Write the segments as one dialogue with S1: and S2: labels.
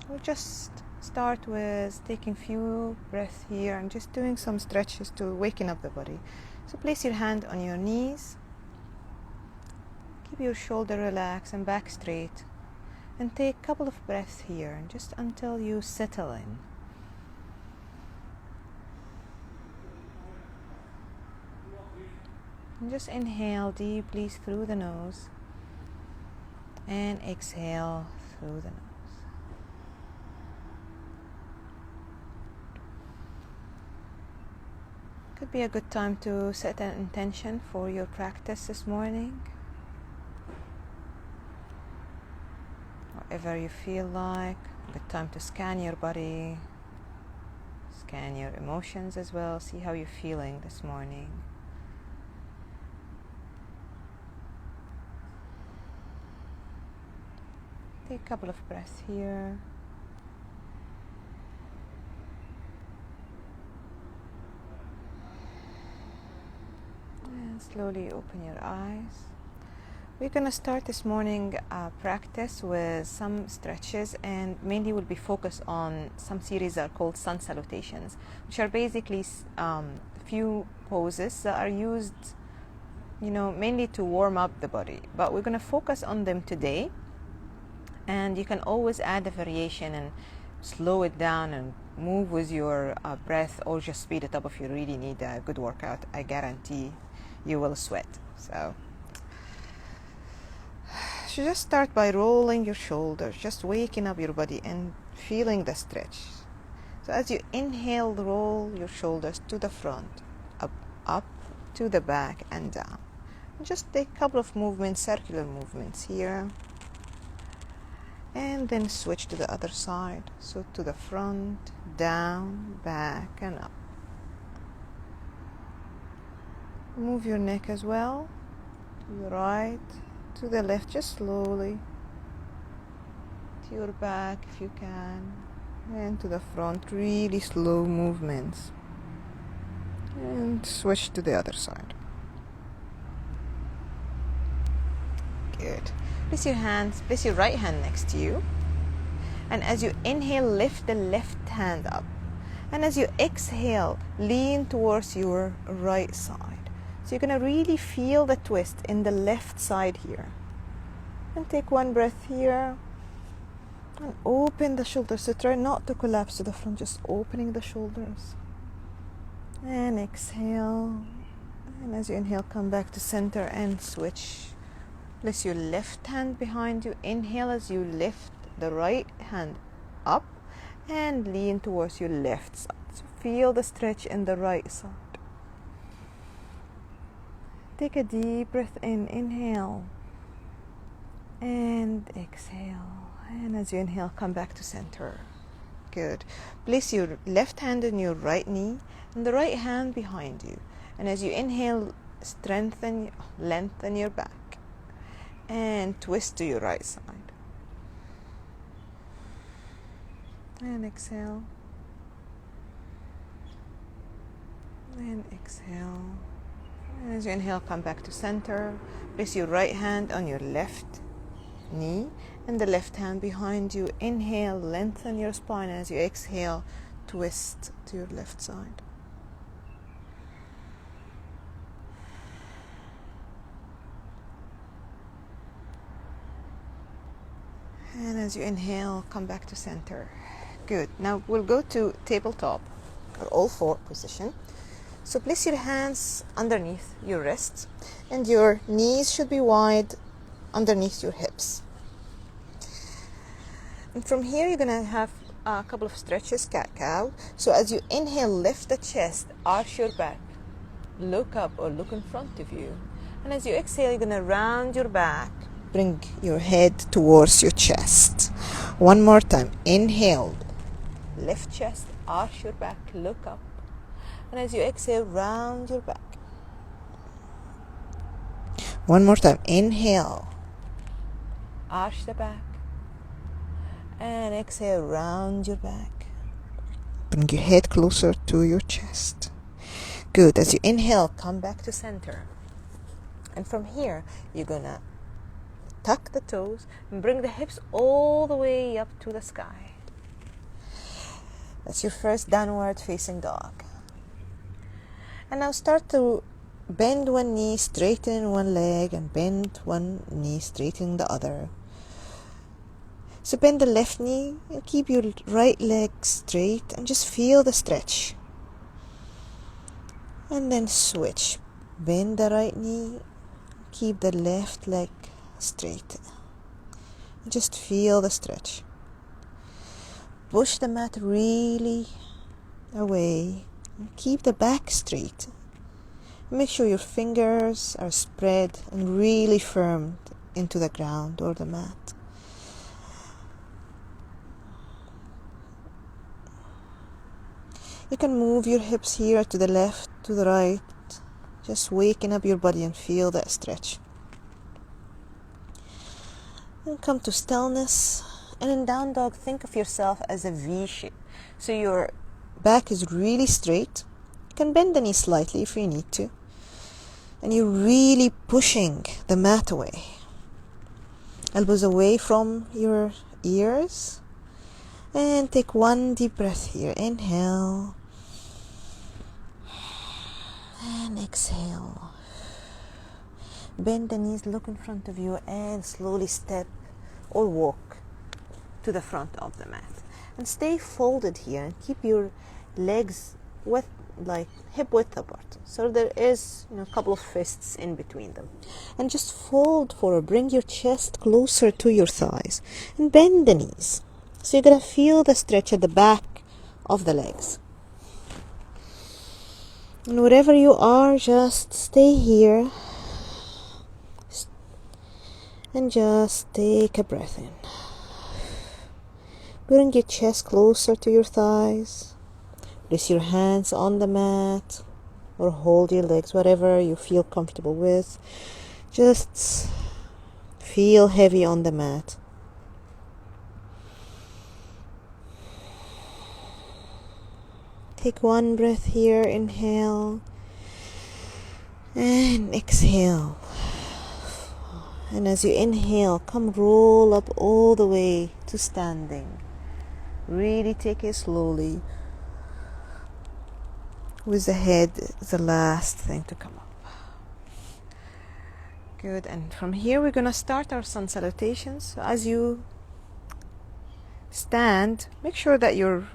S1: We'll just start with taking few breaths here and just doing some stretches to waken up the body. So place your hand on your knees, keep your shoulder relaxed and back straight, and take a couple of breaths here just until you settle in. And just inhale deeply through the nose and exhale through the nose. Could be a good time to set an intention for your practice this morning. Whatever you feel like, a good time to scan your body, scan your emotions as well, see how you're feeling this morning. Take a couple of breaths here. And slowly open your eyes. We're going to start this morning practice with some stretches, and mainly we'll be focused on some series that are called sun salutations, which are basically few poses that are used, mainly to warm up the body. But we're going to focus on them today. And you can always add a variation and slow it down and move with your breath, or just speed it up if you really need a good workout. I guarantee you will sweat. So just start by rolling your shoulders, just waking up your body and feeling the stretch. So as you inhale, roll your shoulders to the front, up to the back and down. Just take a couple of movements, circular movements here. And then switch to the other side. So to the front, down, back, and up. Move your neck as well. To the right, to the left, just slowly. To your back if you can. And to the front, really slow movements. And switch to the other side. Good. Place your right hand next to you. And as you inhale, lift the left hand up. And as you exhale, lean towards your right side. So you're going to really feel the twist in the left side here. And take one breath here. And open the shoulders. So try not to collapse to the front, just opening the shoulders. And exhale. And as you inhale, come back to center and switch. Place your left hand behind you. Inhale as you lift the right hand up and lean towards your left side. So feel the stretch in the right side. Take a deep breath in. Inhale and exhale. And as you inhale, come back to center. Good. Place your left hand on your right knee and the right hand behind you. And as you inhale, lengthen your back. And twist to your right side. And exhale. And exhale. And as you inhale, come back to center. Place your right hand on your left knee and the left hand behind you. Inhale, lengthen your spine. As you exhale, twist to your left side. And as you inhale, come back to center. Good. Now we'll go to tabletop, or all four position. So place your hands underneath your wrists, and your knees should be wide underneath your hips. And from here, you're going to have a couple of stretches, cat-cow. So as you inhale, lift the chest, arch your back, look up or look in front of you. And as you exhale, you're going to round your back. Bring your head towards your chest. One more time. Inhale. Lift chest, arch your back, look up. And as you exhale, round your back. One more time. Inhale. Arch the back. And exhale, round your back. Bring your head closer to your chest. Good. As you inhale, come back to center. And from here, you're going to tuck the toes and bring the hips all the way up to the sky. That's your first downward facing dog. And now start to bend one knee, straighten one leg, and bend one knee, straighten the other. So bend the left knee and keep your right leg straight and just feel the stretch. And then switch. Bend the right knee, keep the left leg straight. Just feel the stretch. Push the mat really away and keep the back straight. Make sure your fingers are spread and really firm into the ground or the mat. You can move your hips here to the left, to the right, just waking up your body and feel that stretch. And come to stillness. And in down dog, think of yourself as a V shape. So your back is really straight. You can bend the knee slightly if you need to. And you're really pushing the mat away. Elbows away from your ears. And take one deep breath here. Inhale. And exhale. Bend the knees, look in front of you, and slowly step or walk to the front of the mat. And stay folded here and keep your legs hip width apart. So there is a couple of fists in between them. And just fold forward. Bring your chest closer to your thighs. And bend the knees. So you're going to feel the stretch at the back of the legs. And wherever you are, just stay here. And just take a breath in. Bring your chest closer to your thighs. Place your hands on the mat. Or hold your legs, whatever you feel comfortable with. Just feel heavy on the mat. Take one breath here, inhale, and exhale. And as you inhale, come roll up all the way to standing. Really take it slowly, with the head the last thing to come up. Good, and from here we're going to start our sun salutations. So as you stand, make sure that your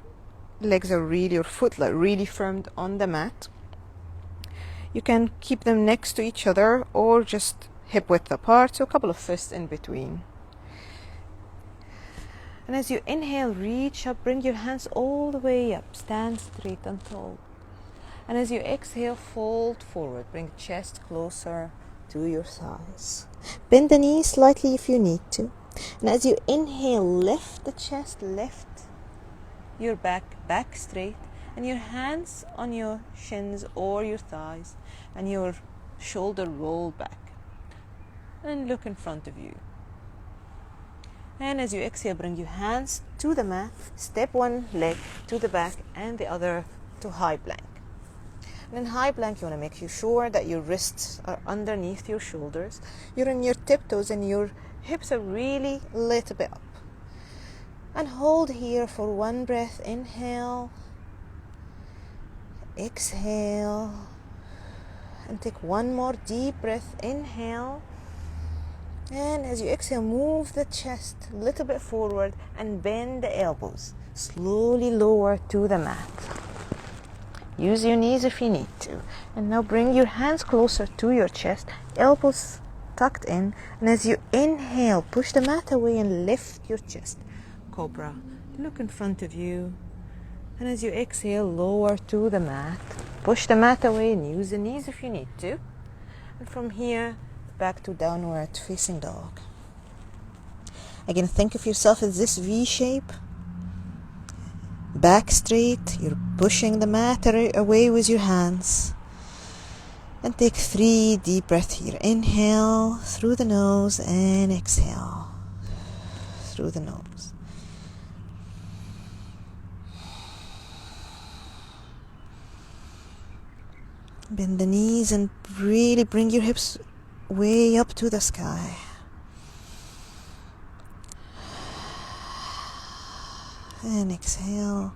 S1: legs are your foot really firm on the mat. You can keep them next to each other or just hip width apart, so a couple of fists in between. And as you inhale, reach up, bring your hands all the way up, stand straight and tall. And as you exhale, fold forward, bring chest closer to your thighs. Bend the knees slightly if you need to. And as you inhale, lift the chest, lift your back straight, and your hands on your shins or your thighs, and your shoulder roll back. And look in front of you. And as you exhale, bring your hands to the mat, step one leg to the back and the other to high plank. And in high plank, you want to make sure that your wrists are underneath your shoulders. You're on your tiptoes and your hips are really a little bit up. And hold here for one breath. Inhale. Exhale. And take one more deep breath. Inhale. And as you exhale, move the chest a little bit forward and bend the elbows. Slowly lower to the mat. Use your knees if you need to. And now bring your hands closer to your chest, elbows tucked in. And as you inhale, push the mat away and lift your chest. Cobra. Look in front of you. And as you exhale, lower to the mat. Push the mat away and use the knees if you need to. And from here, back to downward facing dog. Again, think of yourself as this V shape. Back straight, you're pushing the mat away with your hands. And take 3 deep breaths here. Inhale through the nose and exhale through the nose. Bend the knees and really bring your hips way up to the sky. And exhale.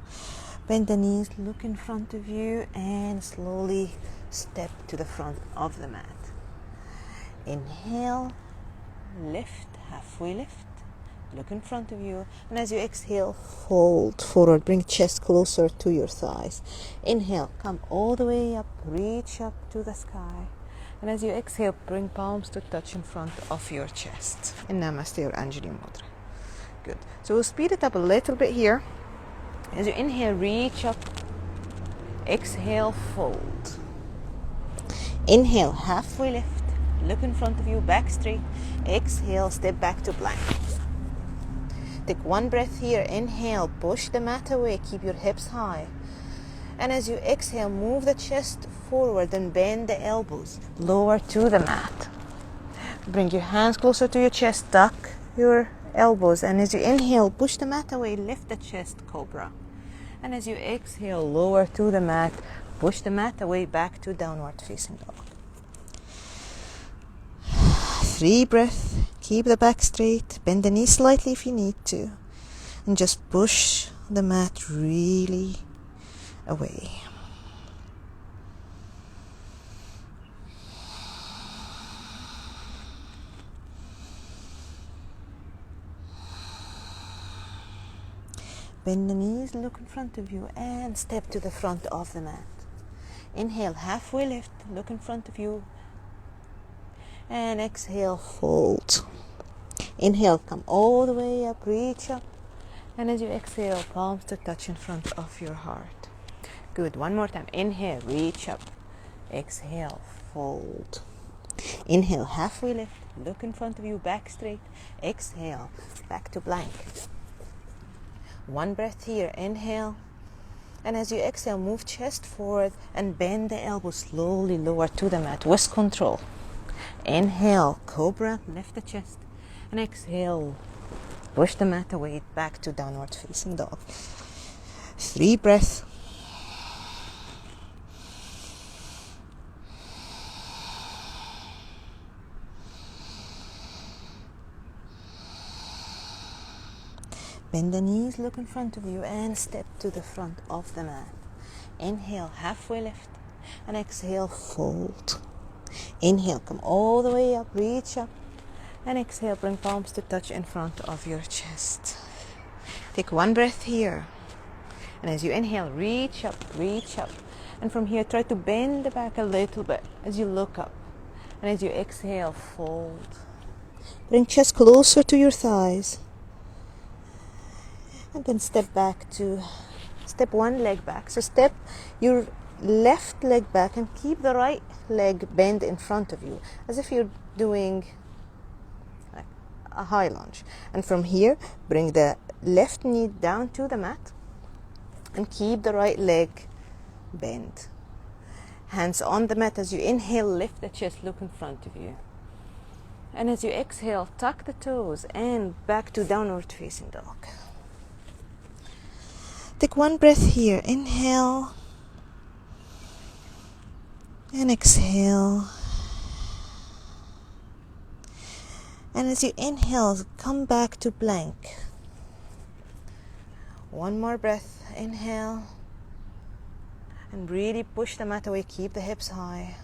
S1: Bend the knees, look in front of you, and slowly step to the front of the mat. Inhale, lift, halfway lift, look in front of you, and as you exhale, fold forward, bring chest closer to your thighs. Inhale, come all the way up, reach up to the sky, and as you exhale, bring palms to touch in front of your chest. In Namaste or Anjali Mudra. Good. So we'll speed it up a little bit here. As you inhale, reach up, exhale, fold. Inhale, halfway lift, look in front of you, back straight. Exhale, step back to plank. Take one breath here. Inhale, push the mat away, keep your hips high. And as you exhale, move the chest forward and bend the elbows lower to the mat. Bring your hands closer to your chest, tuck your elbows. And as you inhale, push the mat away, lift the chest, cobra. And as you exhale, lower to the mat, push the mat away, back to downward facing dog. 3 breaths. Keep the back straight. Bend the knees slightly if you need to. And just push the mat really away. Bend the knees, look in front of you, and step to the front of the mat. Inhale, halfway lift, look in front of you. And exhale, fold. Inhale, come all the way up, reach up. And as you exhale, palms to touch in front of your heart. Good. One more time. Inhale, reach up. Exhale, fold. Inhale, halfway lift, look in front of you, back straight. Exhale, back to plank. One breath here. Inhale. And as you exhale, move chest forward and bend the elbows slowly lower to the mat with control. Inhale, cobra, lift the chest. And exhale, push the mat away, back to downward facing dog. 3 breaths. Bend the knees, look in front of you, and step to the front of the mat. Inhale, halfway lift, and exhale, fold. Inhale, come all the way up, reach up, and exhale, bring palms to touch in front of your chest. Take one breath here, and as you inhale, reach up, and from here, try to bend the back a little bit as you look up, and as you exhale, fold. Bring chest closer to your thighs. And then step one leg back. So step your left leg back and keep the right leg bent in front of you, as if you're doing a high lunge. And from here, bring the left knee down to the mat and keep the right leg bent. Hands on the mat. As you inhale, lift the chest, look in front of you. And as you exhale, tuck the toes and back to downward facing dog. Take one breath here. Inhale and exhale. And as you inhale, come back to plank. One more breath. Inhale. And really push the mat away. Keep the hips high.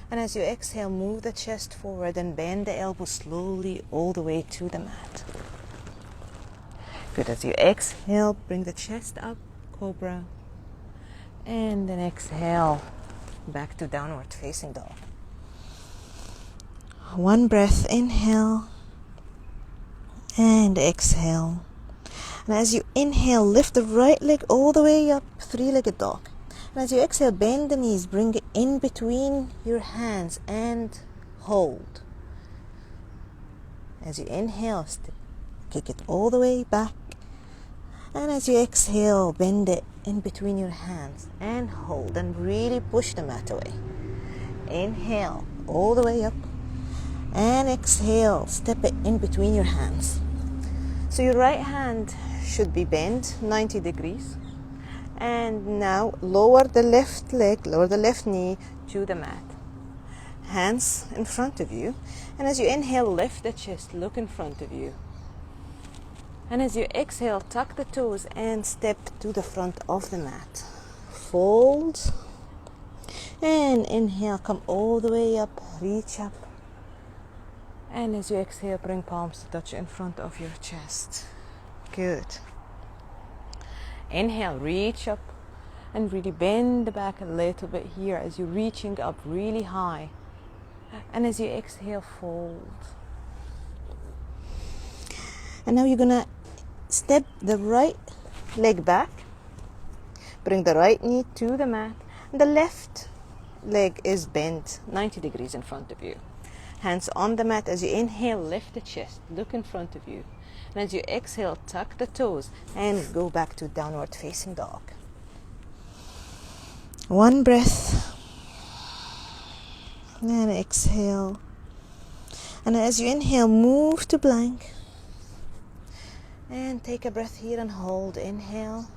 S1: And as you exhale, move the chest forward and bend the elbows slowly all the way to the mat. Good. As you exhale, bring the chest up, cobra. And then exhale, back to downward facing dog. One breath, inhale. And exhale. And as you inhale, lift the right leg all the way up, 3-legged dog. And as you exhale, bend the knees, bring it in between your hands and hold. As you inhale, kick it all the way back. And as you exhale, bend it in between your hands and hold, and really push the mat away. Inhale all the way up, and exhale, step it in between your hands. So your right hand should be bent 90 degrees. And now lower the left leg, lower the left knee to the mat. Hands in front of you. And as you inhale, lift the chest, look in front of you. And as you exhale, tuck the toes and step to the front of the mat. Fold. And inhale, come all the way up, reach up. And as you exhale, bring palms to touch in front of your chest. Good. Inhale, reach up and really bend the back a little bit here as you're reaching up really high. And as you exhale, fold. And now you're gonna step the right leg back. Bring the right knee to the mat. And the left leg is bent 90 degrees in front of you. Hands on the mat. As you inhale, lift the chest, look in front of you. And as you exhale, tuck the toes and go back to downward facing dog. One breath. And exhale. And as you inhale, move to plank. And take a breath here and hold. Inhale.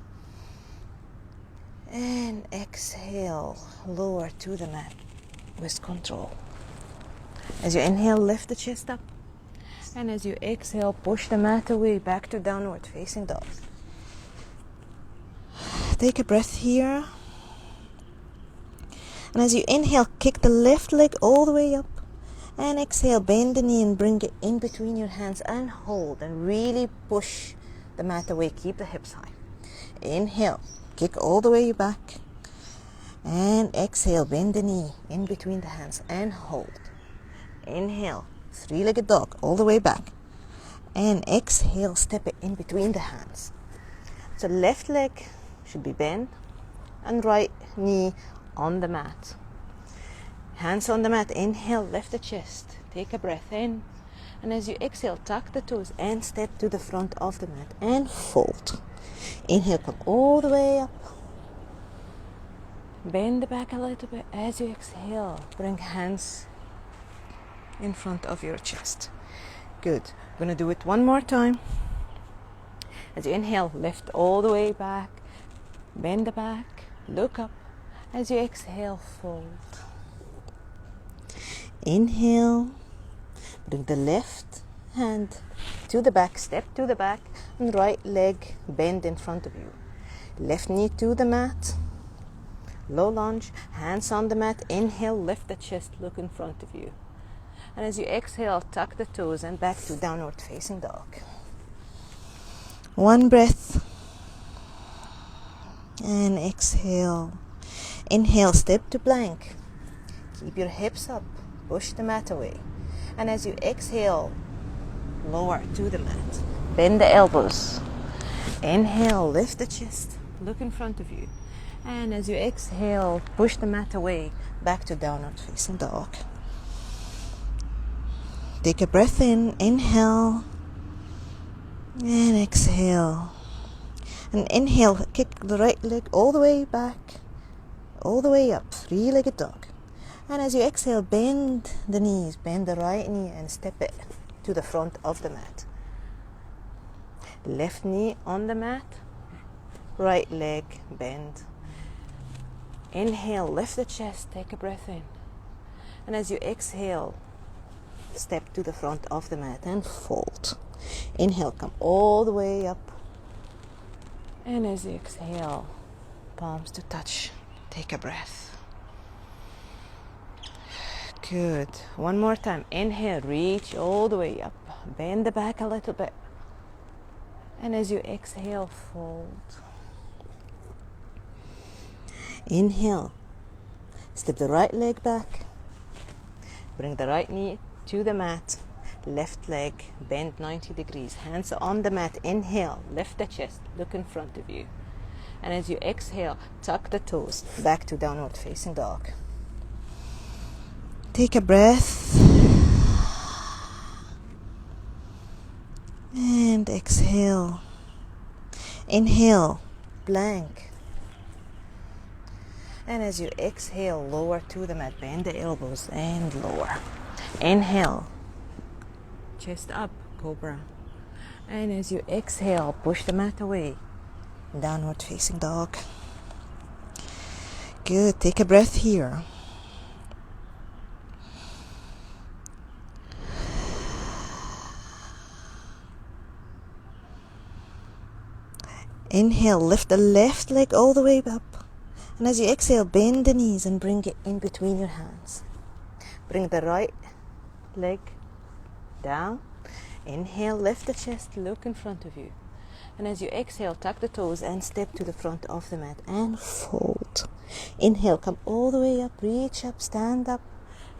S1: And exhale. Lower to the mat with control. As you inhale, lift the chest up. And as you exhale, push the mat away back to downward facing dog. Take a breath here. And as you inhale, kick the left leg all the way up. And exhale, bend the knee and bring it in between your hands and hold. And really push the mat away. Keep the hips high. Inhale, kick all the way back. And exhale, bend the knee in between the hands and hold. Inhale, three-legged dog all the way back. And exhale, step it in between the hands. So left leg should be bent and right knee on the mat. Hands on the mat. Inhale, lift the chest. Take a breath in. And as you exhale, tuck the toes and step to the front of the mat and fold. Inhale, come all the way up. Bend the back a little bit. As you exhale, bring hands in front of your chest. Good. We're going to do it one more time. As you inhale, lift all the way back. Bend the back. Look up. As you exhale, fold. Inhale. Bring the left hand to the back. Step to the back. And right leg bend in front of you. Left knee to the mat. Low lunge. Hands on the mat. Inhale, lift the chest. Look in front of you. And as you exhale, tuck the toes and back to downward facing dog. One breath. And exhale. Inhale, step to plank. Keep your hips up. Push the mat away. And as you exhale, lower to the mat. Bend the elbows. Inhale, lift the chest. Look in front of you. And as you exhale, push the mat away. Back to downward facing dog. Take a breath in, inhale, and exhale. And inhale, kick the right leg all the way back, all the way up, three-legged dog. And as you exhale, bend the knees, bend the right knee and step it to the front of the mat. Left knee on the mat, right leg bend. Inhale, lift the chest, take a breath in. And as you exhale, step to the front of the mat and fold. Inhale, come all the way up. And as you exhale, palms to touch. Take a breath. Good. One more time. Inhale, reach all the way up. Bend the back a little bit. And as you exhale, fold. Inhale. Step the right leg back. Bring the right knee to the mat. Left leg bend 90 degrees. Hands on the mat. Inhale, lift the chest, look in front of you. And as you exhale, tuck the toes back to downward facing dog. Take a breath. And exhale. Inhale, plank. And as you exhale, lower to the mat. Bend the elbows and lower. Inhale, chest up, cobra. And as you exhale, push the mat away. Downward facing dog. Good. Take a breath here. Inhale, lift the left leg all the way up. And as you exhale, bend the knees and bring it in between your hands. Bring the right leg down. Inhale, lift the chest, look in front of you. And as you exhale, tuck the toes and step to the front of the mat and fold. Inhale, come all the way up, reach up, stand up,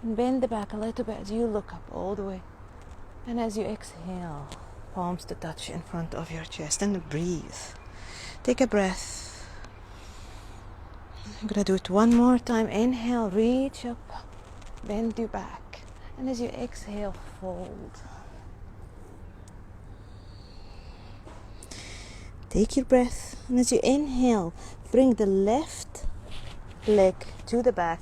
S1: and bend the back a little bit as you look up all the way. And as you exhale, palms to touch in front of your chest and breathe. Take a breath. I'm going to do it one more time. Inhale, reach up, bend your back. And as you exhale, fold. Take your breath, and as you inhale, bring the left leg to the back,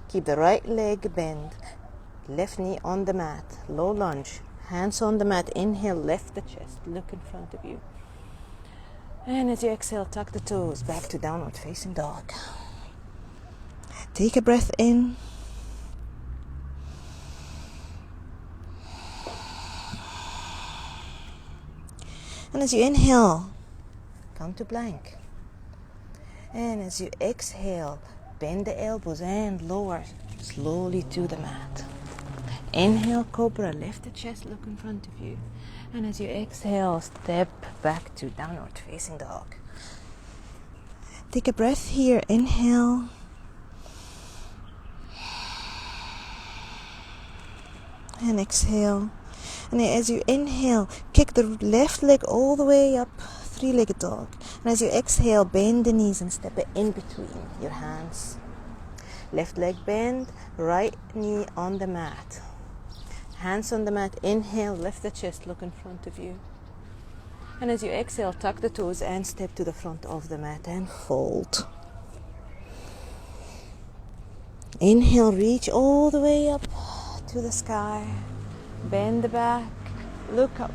S1: keep the right leg bent, left knee on the mat, low lunge, hands on the mat, inhale, lift the chest, look in front of you. And as you exhale, tuck the toes, back to downward facing dog. Take a breath in. And as you inhale, come to plank. And as you exhale, bend the elbows and lower slowly to the mat. Inhale, cobra, lift the chest, look in front of you. And as you exhale, step back to downward facing dog. Take a breath here, inhale. And exhale. And as you inhale, kick the left leg all the way up, three-legged dog. And as you exhale, bend the knees and step it in between your hands. Left leg bend, right knee on the mat. Hands on the mat, inhale, lift the chest, look in front of you. And as you exhale, tuck the toes and step to the front of the mat and fold. Inhale, reach all the way up to the sky. Bend the back, look up,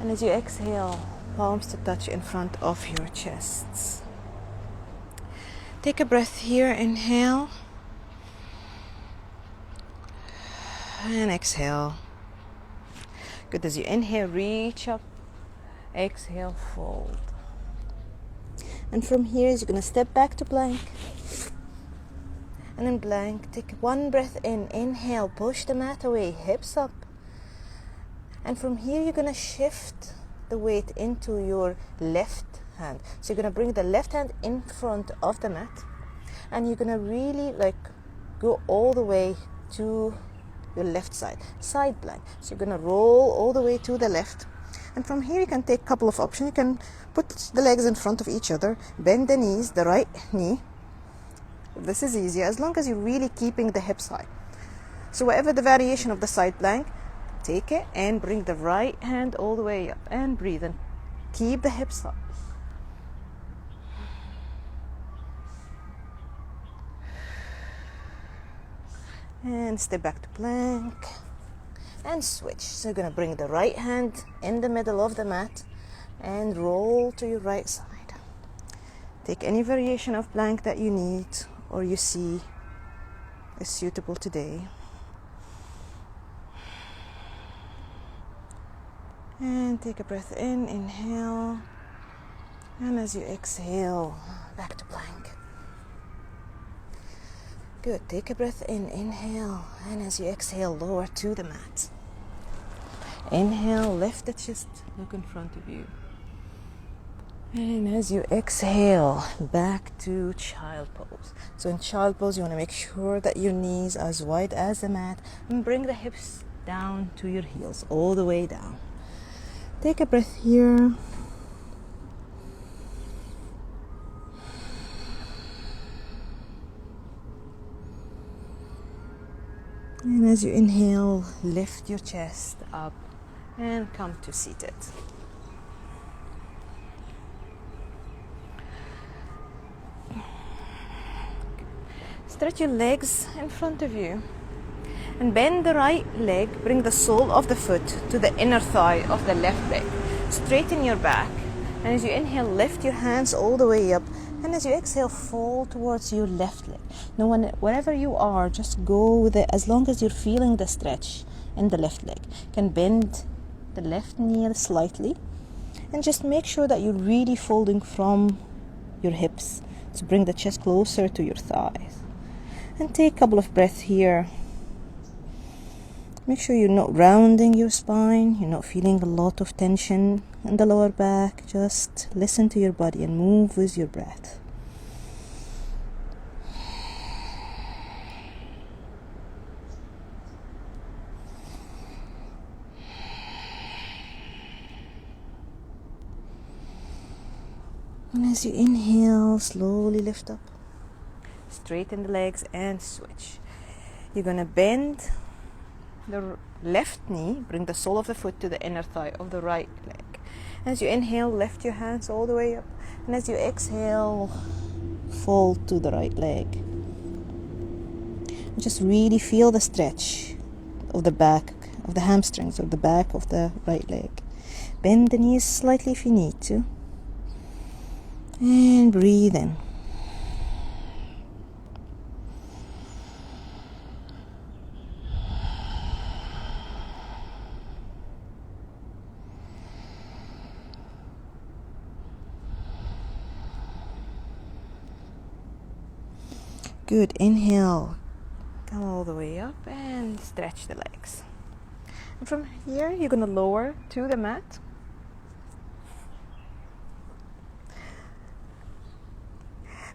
S1: and as you exhale, palms to touch in front of your chests. Take a breath here, inhale, and exhale. Good, as you inhale, reach up, exhale, fold. And from here, you're going to step back to plank. And in plank, take one breath in, inhale, push the mat away, hips up. And from here, you're going to shift the weight into your left hand. So you're going to bring the left hand in front of the mat. And you're going to really go all the way to your left side plank. So you're going to roll all the way to the left. And from here, you can take a couple of options. You can put the legs in front of each other, bend the knees, the right knee. This is easier as long as you're really keeping the hips high. So whatever the variation of the side plank, take it and bring the right hand all the way up and breathe and keep the hips up. And step back to plank and switch. So you're going to bring the right hand in the middle of the mat and roll to your right side. Take any variation of plank that you need or you see is suitable today. And take a breath in, inhale. And as you exhale, back to plank. Good, take a breath in, inhale. And as you exhale, lower to the mat. Inhale, lift the chest, look in front of you. And as you exhale, back to child pose. So in child pose, you want to make sure that your knees are as wide as the mat. And bring the hips down to your heels, all the way down. Take a breath here. And as you inhale, lift your chest up and come to seated. Stretch your legs in front of you. And bend the right leg, bring the sole of the foot to the inner thigh of the left leg. Straighten your back. And as you inhale, lift your hands all the way up. And as you exhale, fall towards your left leg. Now, wherever you are, just go with it as long as you're feeling the stretch in the left leg. You can bend the left knee slightly.
S2: And just make sure that you're really folding from your hips to bring the chest closer to your thighs. And take a couple of breaths here. Make sure you're not rounding your spine, you're not feeling a lot of tension in the lower back. Just listen to your body and move with your breath. And as you inhale, slowly lift up. Straighten the legs and switch. You're going to bend the left knee, bring the sole of the foot to the inner thigh of the right leg. As you inhale, lift your hands all the way up. And as you exhale, fold to the right leg. Just really feel the stretch of the back, of the hamstrings, of the back of the right leg. Bend the knees slightly if you need to. And breathe in. Good. Inhale. Come all the way up and stretch the legs. And from here, you're going to lower to the mat.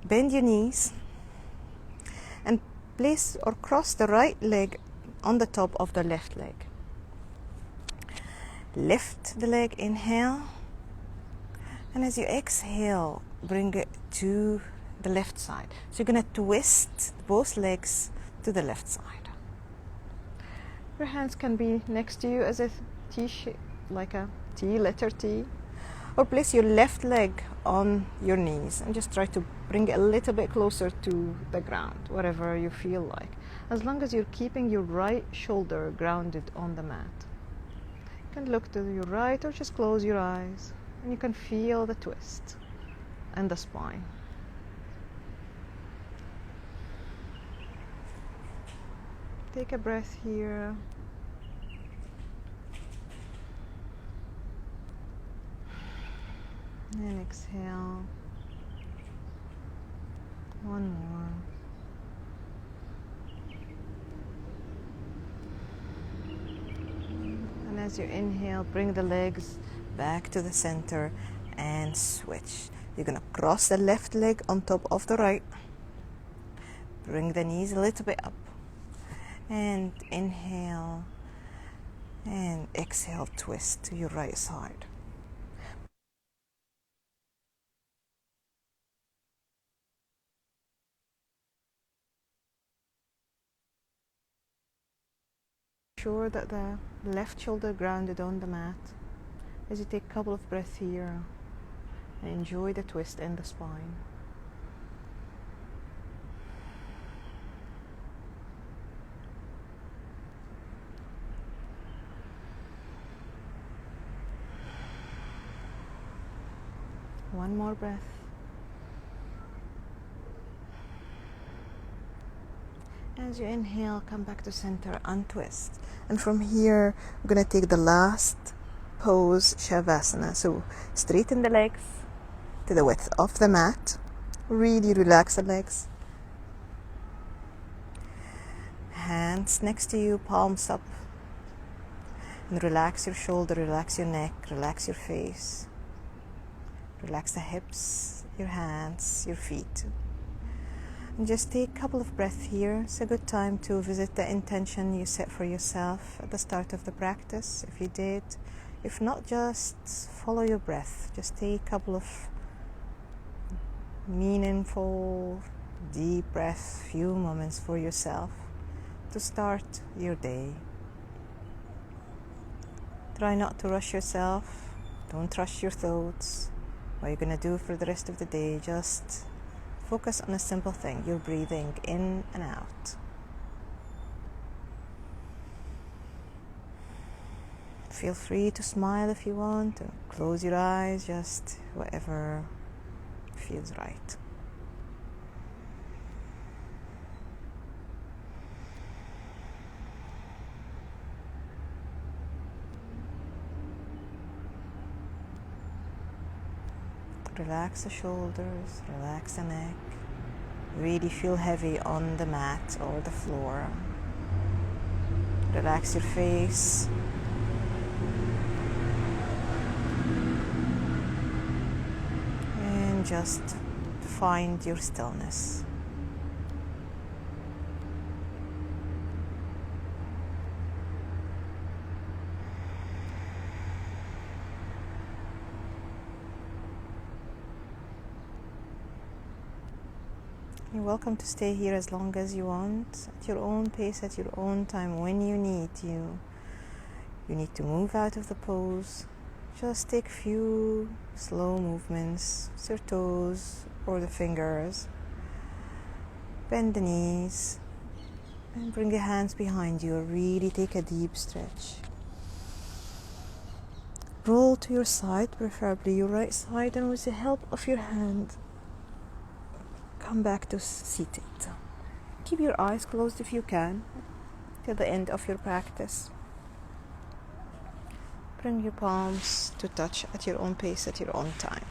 S2: Bend your knees and place or cross the right leg on the top of the left leg. Lift the leg, inhale. And as you exhale, bring it to the left side. So you're going to twist both legs to the left side. Your hands can be next to you as a T shape, like a T, letter T. Or place your left leg on your knees and just try to bring it a little bit closer to the ground, whatever you feel like. As long as you're keeping your right shoulder grounded on the mat. You can look to your right or just close your eyes and you can feel the twist and the spine. Take a breath here. And exhale. One more. And as you inhale, bring the legs back to the center and switch. You're going to cross the left leg on top of the right. Bring the knees a little bit up. And inhale. And exhale, twist to your right side. Sure that the left shoulder grounded on the mat as you take a couple of breaths here and enjoy the twist in the spine. One more breath. As you inhale, come back to center, untwist. And from here, we're going to take the last pose, Shavasana. So straighten the legs to the width of the mat. Really relax the legs. Hands next to you, palms up. And relax your shoulder, relax your neck, relax your face. Relax the hips, your hands, your feet. And just take a couple of breaths here. It's a good time to visit the intention you set for yourself at the start of the practice, if you did. If not, just follow your breath. Just take a couple of meaningful, deep breaths, few moments for yourself to start your day. Try not to rush yourself. Don't rush your thoughts. What you're going to do for the rest of the day, just focus on a simple thing. You're breathing in and out. Feel free to smile if you want, or close your eyes, just whatever feels right. Relax the shoulders, relax the neck. Really feel heavy on the mat or the floor. Relax your face. And just find your stillness. You're welcome to stay here as long as you want, at your own pace, at your own time, when you need. You need to move out of the pose. Just take few slow movements with your toes or the fingers. Bend the knees and bring your hands behind you. Really take a deep stretch. Roll to your side, preferably your right side, and with the help of your hand, come back to seated. Keep your eyes closed if you can till the end of your practice. Bring your palms to touch at your own pace, at your own time.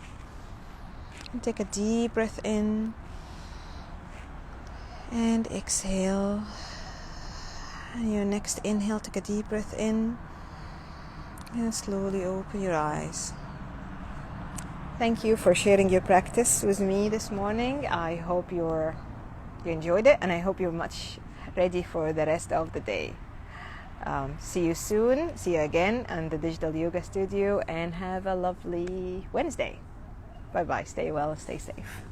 S2: And take a deep breath in and exhale. And your next inhale, take a deep breath in and slowly open your eyes. Thank you for sharing your practice with me this morning. I hope you enjoyed it, and I hope you're much ready for the rest of the day. See you soon. See you again in the Digital Yoga Studio, and have a lovely Wednesday. Bye-bye. Stay well, stay safe.